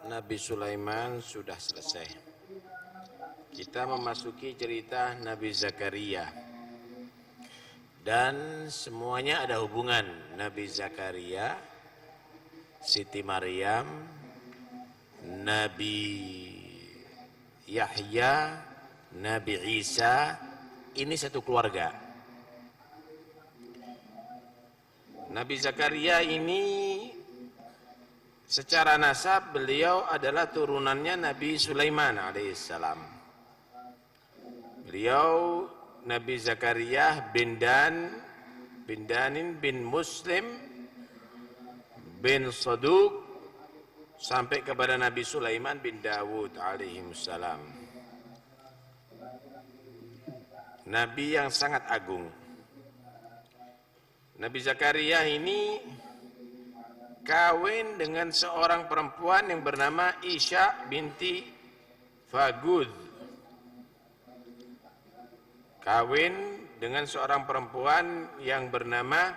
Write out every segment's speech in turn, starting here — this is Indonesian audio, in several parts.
Nabi Sulaiman sudah selesai. Kita memasuki cerita Nabi Zakaria. Dan semuanya ada hubungan. Nabi Zakaria, Siti Maryam, Nabi Yahya, Nabi Isa, ini satu keluarga. Nabi Zakaria ini secara nasab beliau adalah turunannya Nabi Sulaiman alaihissalam. Beliau Nabi Zakaria bin Danin bin Muslim bin Saduk sampai kepada Nabi Sulaiman bin Dawud alaihissalam. Nabi yang sangat agung. Nabi Zakaria ini kawin dengan seorang perempuan yang bernama Isya binti Fagud. Kawin dengan seorang perempuan yang bernama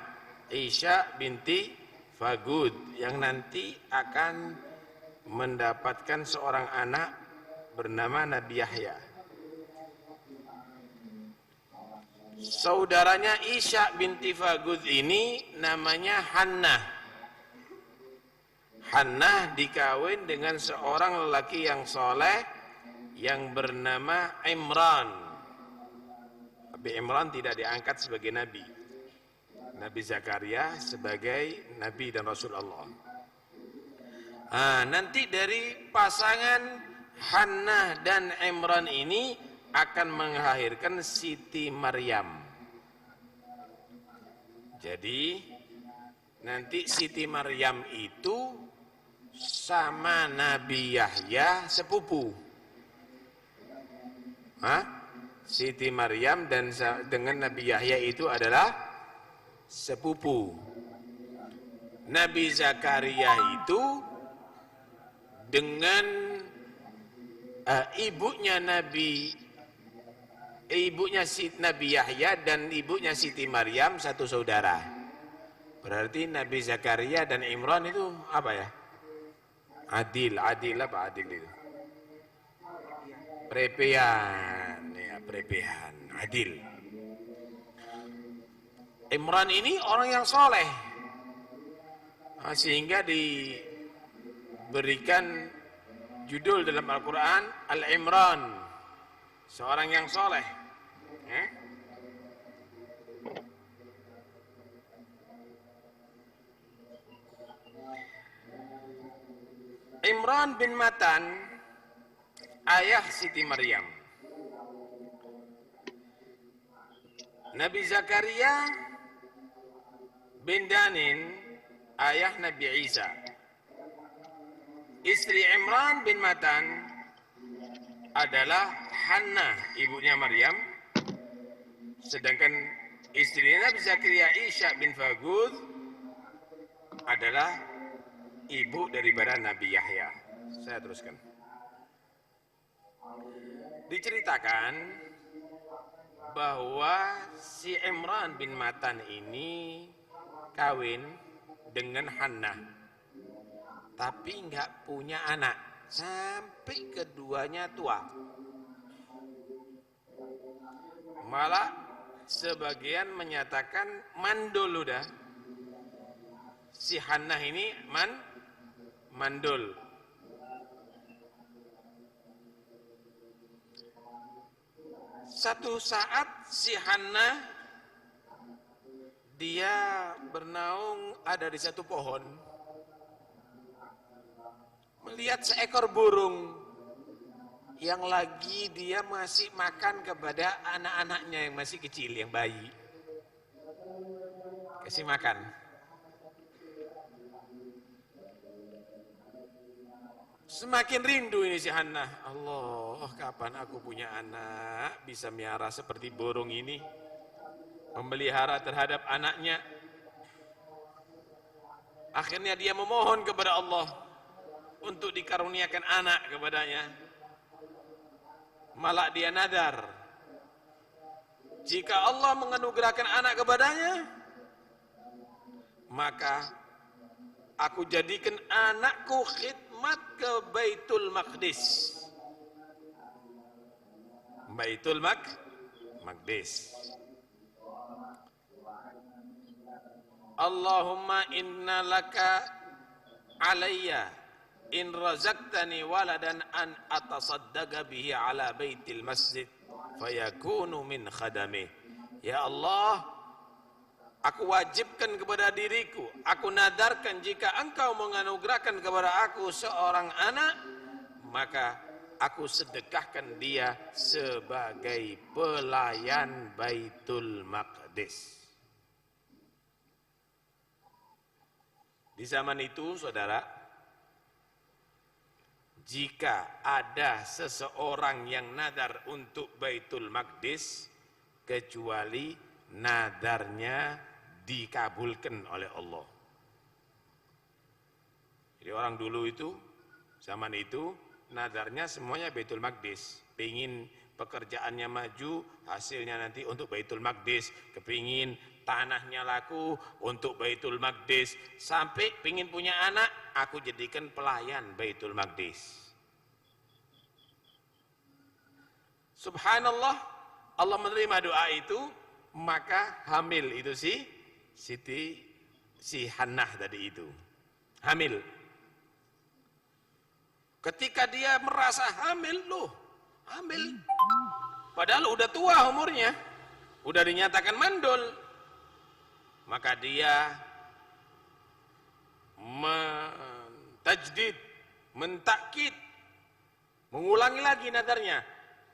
Isya binti Fagud, yang nanti akan mendapatkan seorang anak bernama Nabi Yahya. Saudaranya Isya binti Fagud ini namanya Hannah. Hannah dikawin dengan seorang lelaki yang soleh yang bernama Imran. Tapi Imran tidak diangkat sebagai nabi. Nabi Zakaria sebagai nabi dan rasul Allah. Nanti dari pasangan Hannah dan Imran ini akan melahirkan Siti Maryam. Jadi nanti Siti Maryam itu sama Nabi Yahya sepupu. Siti Maryam dan dengan Nabi Yahya itu adalah sepupu. Nabi Zakaria itu dengan ibunya Nabi Yahya dan ibunya Siti Maryam satu saudara. Berarti Nabi Zakaria dan Imran itu apa ya? Adil apa adil itu? Prepehan, adil. Imran ini orang yang soleh, sehingga diberikan judul dalam Al-Quran Al-Imran, seorang yang soleh. Imran bin Matan, ayah Siti Maryam. Nabi Zakaria bin Danin, ayah Nabi Isa. Istri Imran bin Matan adalah Hannah, ibunya Maryam. Sedangkan istri Nabi Zakaria, Isya bin Fagud, adalah ibu daripada Nabi Yahya. Saya teruskan. Diceritakan bahwa si Imran bin Matan ini kawin dengan Hannah, tapi nggak punya anak sampai keduanya tua. Malah sebagian menyatakan mandul udah. Si Hannah ini mandul. Satu saat si Hannah dia bernaung ada di satu pohon, melihat seekor burung yang lagi dia masih makan kepada anak-anaknya yang masih kecil, yang bayi. Kasih makan. Semakin rindu ini si Hannah. Allah, kapan aku punya anak bisa miara seperti burung ini, memelihara terhadap anaknya. Akhirnya dia memohon kepada Allah untuk dikaruniakan anak kepadanya. Malah dia nadar, jika Allah menganugerahkan anak kepadanya, maka aku jadikan anakku khidmat khidmat ke Baitul Maqdis. Baitul Maqdis. Allahumma inna laka alayya in razaqtani waladan an atasaddaqa bihi ala baitil masjid fayakunu min khadamih. Ya Allah, aku wajibkan kepada diriku, aku nadarkan jika engkau menganugerahkan kepada aku seorang anak, maka aku sedekahkan dia sebagai pelayan Baitul Maqdis. Di zaman itu, saudara, jika ada seseorang yang nadar untuk Baitul Maqdis, kecuali nadarnya dikabulkan oleh Allah. Jadi orang dulu itu, zaman itu, nadarnya semuanya Baitul Maqdis. Pengin pekerjaannya maju, hasilnya nanti untuk Baitul Maqdis. Kepingin tanahnya laku untuk Baitul Maqdis. Sampai pengin punya anak, aku jadikan pelayan Baitul Maqdis. Subhanallah, Allah menerima doa itu, maka hamil itu si Hannah tadi itu. Hamil. Ketika dia merasa hamil, hamil. Padahal udah tua umurnya, udah dinyatakan mandul. Maka dia mentajdid, mentakkid, mengulangi lagi nadarnya.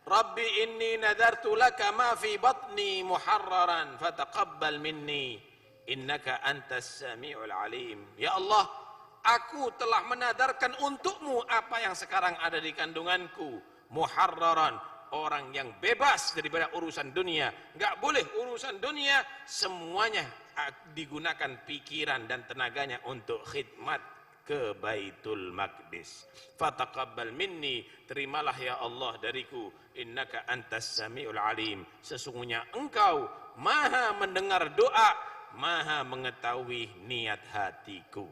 Rabbi inni nadartu laka ma fi batni muharraran fataqabbal minni innaka antas sami'ul alim. Ya Allah, aku telah menadarkan untukmu apa yang sekarang ada di kandunganku, muharraran, orang yang bebas daripada urusan dunia. Enggak boleh urusan dunia, semuanya digunakan pikiran dan tenaganya untuk khidmat ke Baitul Maqdis. Fataqabbal minni, terimalah ya Allah dariku, innaka antas sami'ul alim, sesungguhnya engkau maha mendengar doa, maha mengetahui niat hatiku.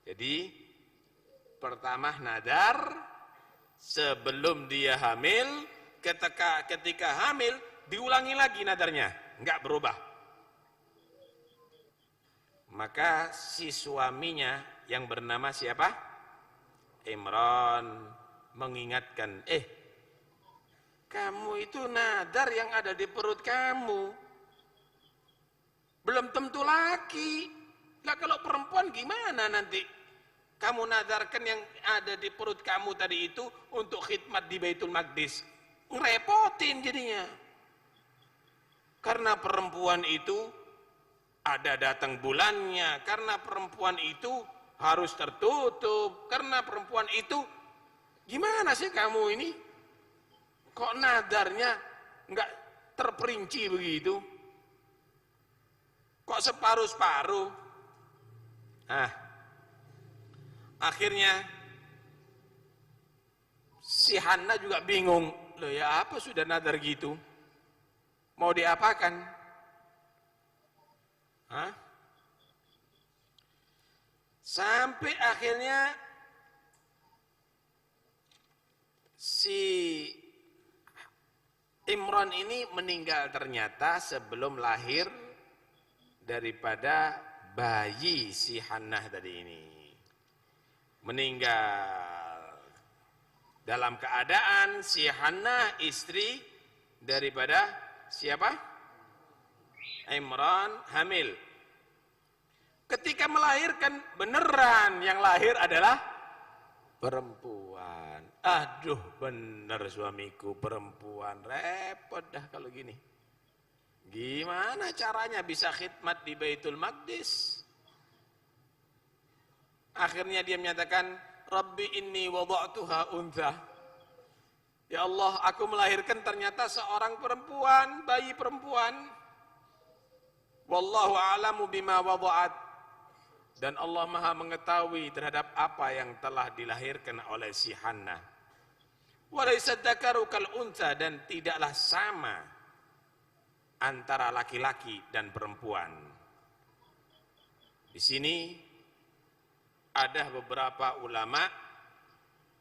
Jadi pertama nadar sebelum dia hamil, ketika hamil diulangi lagi nadarnya, enggak berubah. Maka si suaminya yang bernama siapa? Imran mengingatkan, kamu itu nadar yang ada di perut kamu belum tentu laki. Lah kalau perempuan gimana nanti? Kamu nadarkan yang ada di perut kamu tadi itu untuk khidmat di Baitul Maqdis, ngerepotin jadinya. Karena perempuan itu ada datang bulannya, karena perempuan itu harus tertutup, karena perempuan itu gimana sih kamu ini? Kok nadarnya enggak terperinci begitu? Kok separuh-separuh? Akhirnya si Hannah juga bingung. Loh ya apa sudah nadar gitu? Mau diapakan? Sampai akhirnya si Imran ini meninggal ternyata sebelum lahir daripada bayi si Hannah tadi ini. Meninggal dalam keadaan si Hannah istri daripada siapa? Imran hamil. Ketika melahirkan beneran yang lahir adalah perempuan. Aduh bener suamiku perempuan, repot dah kalau gini. Gimana caranya bisa khidmat di Baitul Maqdis? Akhirnya dia menyatakan, Rabbi inni wada'tuha untha. Ya Allah, aku melahirkan ternyata seorang perempuan, bayi perempuan. Wallahu a'lamu bima wada'at. Dan Allah maha mengetahui terhadap apa yang telah dilahirkan oleh si Hannah. Walaysa dzakaru kal untha, dan tidaklah sama antara laki-laki dan perempuan. Di sini ada beberapa ulama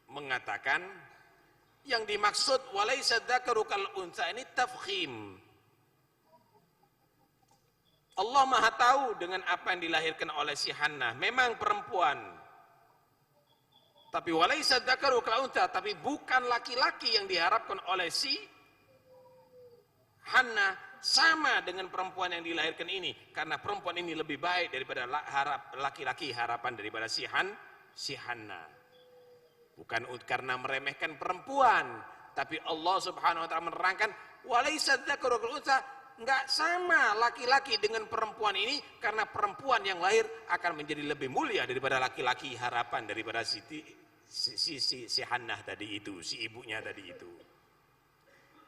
mengatakan yang dimaksud walaysa dzakaru kal unsa ini tafkhim. Allah Maha tahu dengan apa yang dilahirkan oleh si Hannah, memang perempuan. Tapi walaysa dzakaru kal unsa, tapi bukan laki-laki yang diharapkan oleh si Hannah, sama dengan perempuan yang dilahirkan ini, karena perempuan ini lebih baik daripada laki-laki, harapan daripada si Hannah. Bukan karena meremehkan perempuan, tapi Allah Subhanahu wa taala menerangkan walaysa dzakaru kal unsa, enggak sama laki-laki dengan perempuan ini, karena perempuan yang lahir akan menjadi lebih mulia daripada laki-laki, harapan daripada si Hannah tadi itu, si ibunya tadi itu.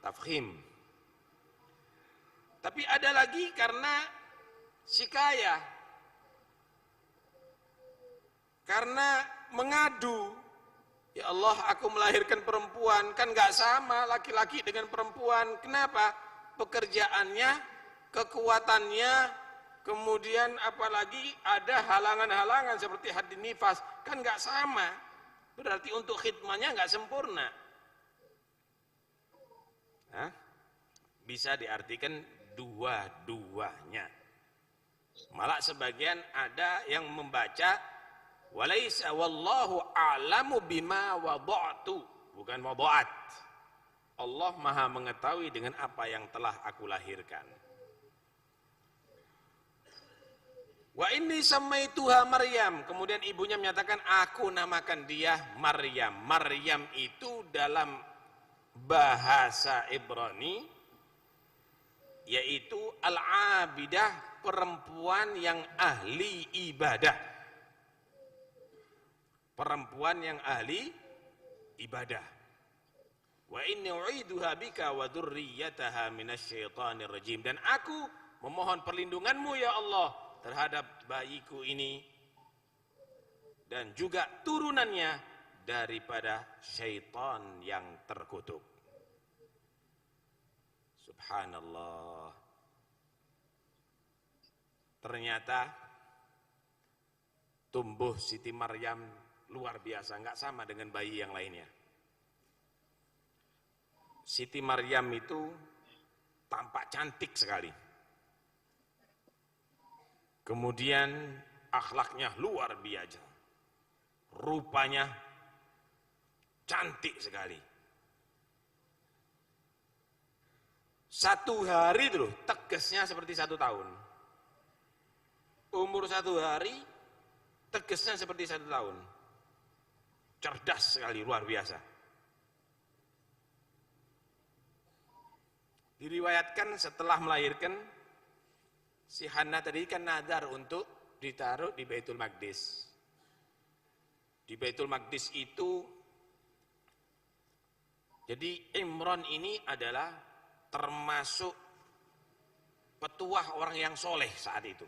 Tafkhim. Tapi ada lagi karena sikaya, karena mengadu. Ya Allah, aku melahirkan perempuan, kan gak sama laki-laki dengan perempuan. Kenapa? Pekerjaannya, kekuatannya, kemudian apalagi ada halangan-halangan seperti haid nifas, kan gak sama. Berarti untuk khidmahnya gak sempurna. Hah? Bisa diartikan dua-duanya. Malah sebagian ada yang membaca walaysa wallahu a'lamu bima wada'tu, bukan wada'at. Allah Maha mengetahui dengan apa yang telah aku lahirkan. Wa inni sammaituha Maryam, kemudian ibunya menyatakan aku namakan dia Maryam. Maryam itu dalam bahasa Ibrani yaitu al-abidah, perempuan yang ahli ibadah. Perempuan yang ahli ibadah. Wa inni u'iduha bika wa dzurriyyataha minasyaitonir rajim, dan aku memohon perlindunganmu ya Allah terhadap bayiku ini dan juga turunannya daripada syaitan yang terkutuk. Subhanallah. Ternyata tumbuh Siti Maryam luar biasa, nggak sama dengan bayi yang lainnya. Siti Maryam itu tampak cantik sekali. Kemudian akhlaknya luar biasa. Rupanya cantik sekali. Satu hari itu loh, tegasnya seperti 1 tahun. Umur 1 hari, tegasnya seperti 1 tahun. Cerdas sekali, luar biasa. Diriwayatkan setelah melahirkan, si Hannah tadi kan nadar untuk ditaruh di Baitul Maqdis. Di Baitul Maqdis itu, jadi Imran ini adalah termasuk petuah orang yang soleh saat itu.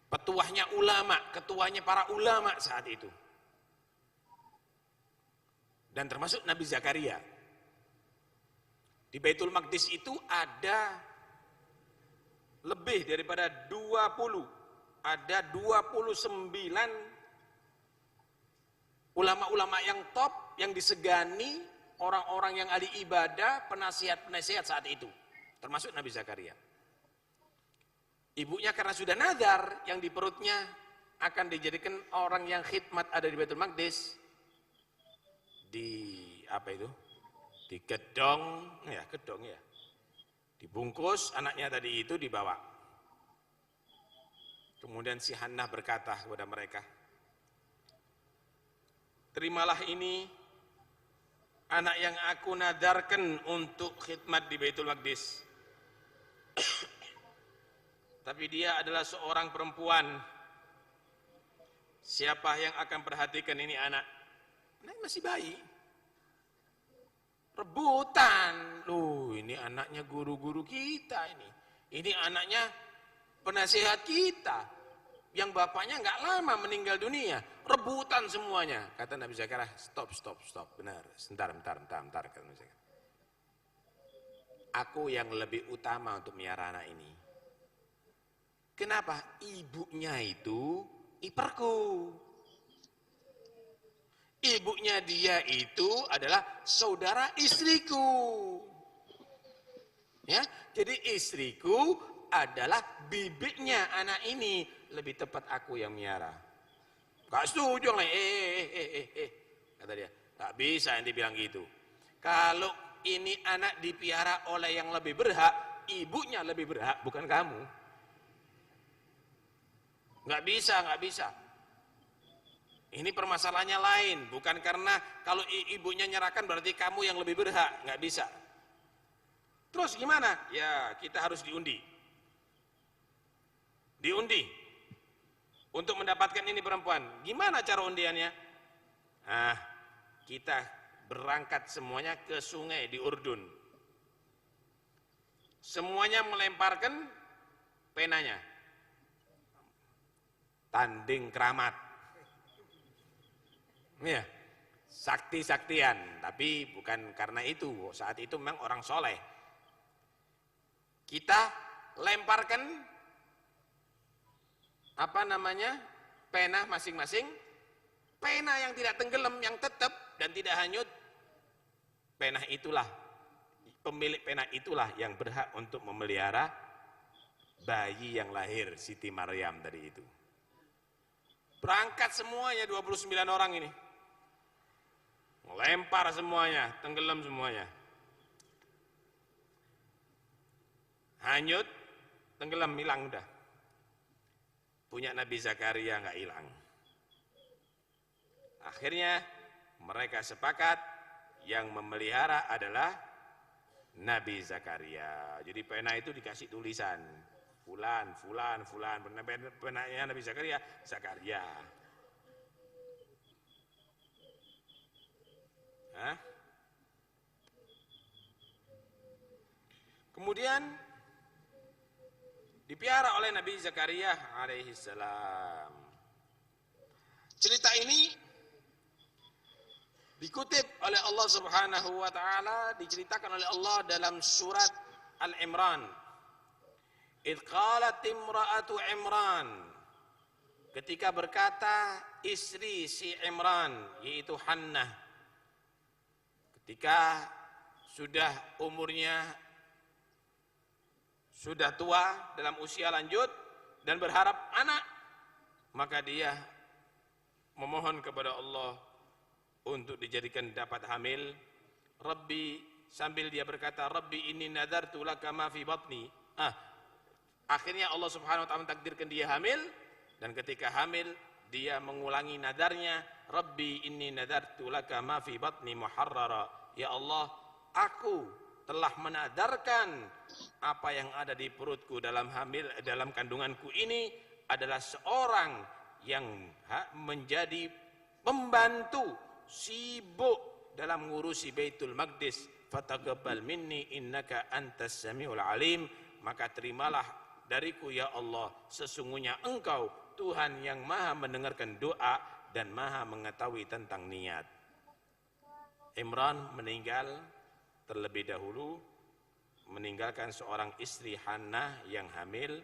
Petuahnya ulama, ketuanya para ulama saat itu. Dan termasuk Nabi Zakaria. Di Baitul Maqdis itu ada lebih daripada 20, ada 29 ulama-ulama yang top, yang disegani, orang-orang yang ahli ibadah, penasihat-penasihat saat itu, termasuk Nabi Zakaria. Ibunya karena sudah nadar, yang di perutnya akan dijadikan orang yang khidmat ada di Baitul Maqdis, di gedong ya, dibungkus anaknya tadi itu dibawa. Kemudian si Hannah berkata kepada mereka, terimalah ini anak yang aku nadarkan untuk khidmat di Baitul Maqdis. Tapi dia adalah seorang perempuan. Siapa yang akan perhatikan ini anak? Anak masih bayi. Rebutan. Loh, ini anaknya guru-guru kita ini. Ini anaknya penasihat kita. Yang bapaknya nggak lama meninggal dunia. Rebutan semuanya. Kata Nabi Zakaria, stop. Benar, sebentar. Kata Nabi Zakaria. Aku yang lebih utama untuk miara anak ini. Kenapa? Ibunya itu iparku. Ibunya dia itu adalah saudara istriku. Ya, jadi istriku adalah bibiknya anak ini. Lebih tepat aku yang miara. Gak setuju lah. Kata dia, gak bisa yang dibilang gitu. Kalau ini anak dipiara oleh yang lebih berhak, ibunya lebih berhak, bukan kamu. Gak bisa, gak bisa. Ini permasalahannya lain, bukan karena kalau ibunya nyerahkan berarti kamu yang lebih berhak, nggak bisa. Terus gimana? Ya kita harus diundi. Diundi untuk mendapatkan ini perempuan. Gimana cara undiannya? Kita berangkat semuanya ke sungai di Urdun. Semuanya melemparkan penanya. Tanding keramat. Ya, sakti-saktian, tapi bukan karena itu. Saat itu memang orang soleh. Kita lemparkan pena masing-masing, pena yang tidak tenggelam, yang tetap dan tidak hanyut. Pena itulah, pemilik pena itulah yang berhak untuk memelihara bayi yang lahir Siti Maryam tadi itu. Berangkat semuanya 29 orang ini. Lempar semuanya, tenggelam semuanya. Hanyut, tenggelam, hilang udah. Punya Nabi Zakaria nggak hilang. Akhirnya mereka sepakat yang memelihara adalah Nabi Zakaria. Jadi pena itu dikasih tulisan. Fulan, fulan, fulan. Penanya Nabi Zakaria, Zakaria. Kemudian dipiara oleh Nabi Zakaria alaihi salam. Cerita ini dikutip oleh Allah Subhanahu wa taala, diceritakan oleh Allah dalam surat Al-Imran. Idz qalat imra'atu Imran, ketika berkata istri si Imran yaitu Hannah, ketika sudah umurnya sudah tua dalam usia lanjut dan berharap anak, maka dia memohon kepada Allah untuk dijadikan dapat hamil. Rabbi, sambil dia berkata, Rabbi inni nadartu laka ma fi batni. Akhirnya Allah Subhanahu wa taala mentakdirkan dia hamil, dan ketika hamil dia mengulangi nadarnya, Rabbi inni nadartu laka ma fi batni muharrara. Ya Allah, aku telah menadarkan apa yang ada di perutku dalam kandunganku ini adalah seorang yang menjadi pembantu, sibuk dalam mengurusi Baitul Maqdis. Fataqabbal minni innaka antas samiul alim. Maka terimalah dariku ya Allah, sesungguhnya engkau Tuhan yang maha mendengarkan doa dan maha mengetahui tentang niat. Imran meninggal terlebih dahulu, meninggalkan seorang istri Hannah yang hamil,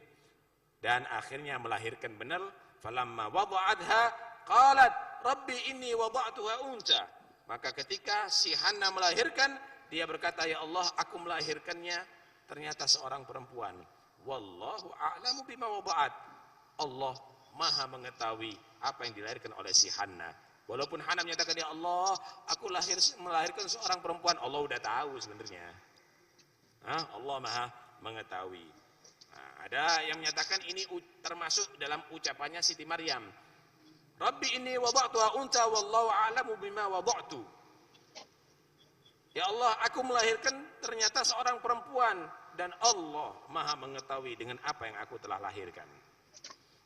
dan akhirnya melahirkan benar. Falamma wada'atha qalat Rabbi inni wada'tuha unsa. Maka ketika si Hannah melahirkan, dia berkata, ya Allah, aku melahirkannya ternyata seorang perempuan. Wallahu a'lamu bima wada'at. Allah maha mengetahui apa yang dilahirkan oleh si Hannah. Walaupun Hannah menyatakan, ya Allah, aku melahirkan seorang perempuan, Allah udah tahu sebenarnya. Allah maha mengetahui. Nah, ada yang menyatakan ini termasuk dalam ucapannya Siti Maryam. Rabbi inni wada'tuha unta wallahu a'lamu bima wada'tu. Ya Allah, aku melahirkan ternyata seorang perempuan dan Allah maha mengetahui dengan apa yang aku telah lahirkan.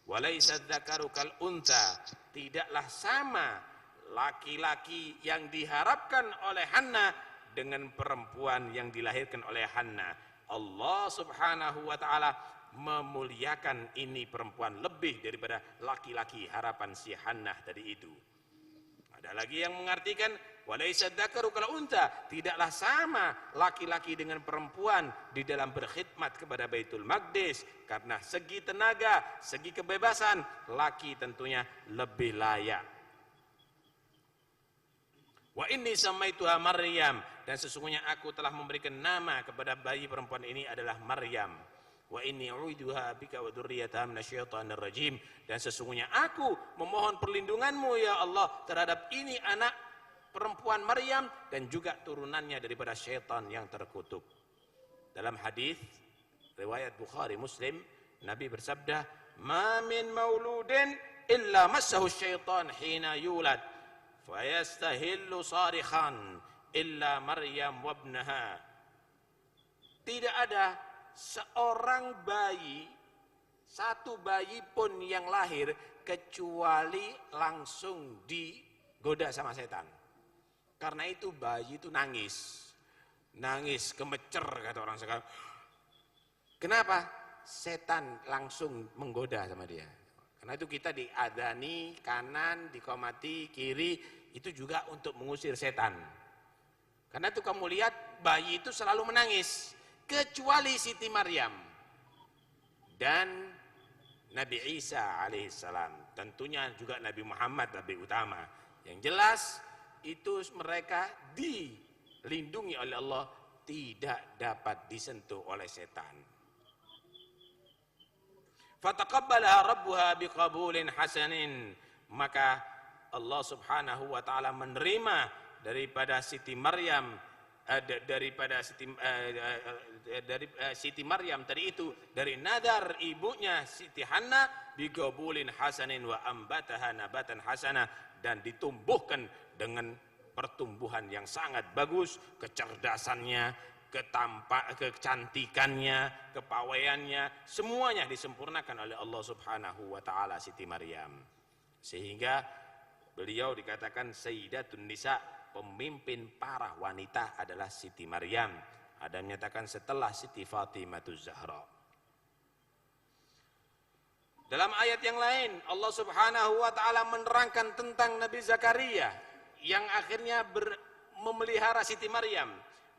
Walaisa dzakaru kal unta, tidaklah sama laki-laki yang diharapkan oleh Hannah dengan perempuan yang dilahirkan oleh Hannah. Allah Subhanahu wa taala memuliakan ini perempuan lebih daripada laki-laki harapan si Hannah tadi itu. Ada lagi yang mengartikan Walaysa dzakaru kal unta, tidaklah sama laki-laki dengan perempuan di dalam berkhidmat kepada Baitul Maqdis, karena segi tenaga, segi kebebasan laki tentunya lebih layak. Wa inni samaituha Maryam, dan sesungguhnya aku telah memberikan nama kepada bayi perempuan ini adalah Maryam. Wa inni u'iduha bika wa dzurriyyataha minasyaitonir rajim, dan sesungguhnya aku memohon perlindunganmu ya Allah terhadap ini anak perempuan Maryam dan juga turunannya daripada syaitan yang terkutuk. Dalam hadis riwayat Bukhari Muslim, Nabi bersabda, "Ma min mauludin illa massahu syaitan hina yulad, fayastahillu sarikhan illa Maryam wabnaha." Tidak ada seorang bayi, satu bayi pun yang lahir kecuali langsung digoda sama setan. Karena itu bayi itu nangis kemecer kata orang sekarang. Kenapa? Setan langsung menggoda sama dia. Karena itu kita diadani kanan, dikomati kiri, itu juga untuk mengusir setan. Karena itu kamu lihat bayi itu selalu menangis, kecuali Siti Maryam dan Nabi Isa alaihissalam. Tentunya juga Nabi Muhammad lebih utama. Yang jelas itu mereka dilindungi oleh Allah, tidak dapat disentuh oleh setan. Fataqabbalaha rabbuha biqabulin hasanin, maka Allah Subhanahu wa taala menerima daripada Siti Maryam Siti Maryam tadi itu, dari nadar ibunya Siti Hanna, biqabulin hasanin wa ambataha nabatan hasana, dan ditumbuhkan dengan pertumbuhan yang sangat bagus, kecerdasannya, kecantikannya, kepawaiannya, semuanya disempurnakan oleh Allah Subhanahu wa taala Siti Maryam. Sehingga beliau dikatakan Sayyidatun Nisa, pemimpin para wanita adalah Siti Maryam. Ada yang menyatakan setelah Siti Fatimah Zahra. Dalam ayat yang lain Allah Subhanahu wa taala menerangkan tentang Nabi Zakaria yang akhirnya memelihara Siti Maryam.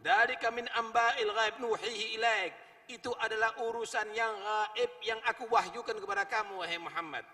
Dzalika min amba'il ghaib nuhihi ilaik, itu adalah urusan yang gaib yang aku wahyukan kepada kamu wahai Muhammad.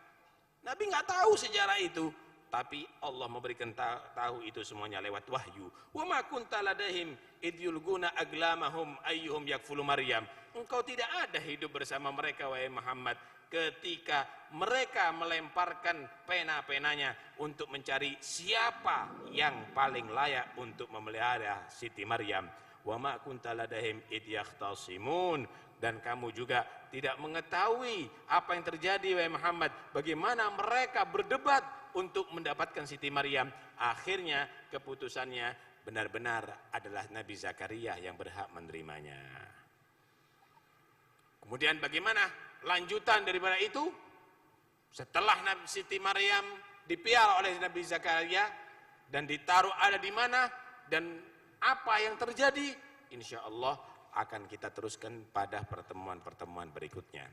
Nabi enggak tahu sejarah itu, tapi Allah memberikan tahu itu semuanya lewat wahyu. Wa ma kunta ladaihim id yulguna aglamahum ayyuhum yakfulu Maryam. Engkau tidak ada hidup bersama mereka wahai Muhammad ketika mereka melemparkan pena-penanya untuk mencari siapa yang paling layak untuk memelihara Siti Maryam. Wa ma kunta ladaihim id yakhtasimun, dan kamu juga tidak mengetahui apa yang terjadi wahai Muhammad, bagaimana mereka berdebat untuk mendapatkan Siti Maryam. Akhirnya keputusannya benar-benar adalah Nabi Zakaria yang berhak menerimanya. Kemudian bagaimana lanjutan daripada itu? Setelah Nabi Siti Maryam dipiara oleh Nabi Zakaria dan ditaruh ada di mana dan apa yang terjadi, insya Allah akan kita teruskan pada pertemuan-pertemuan berikutnya.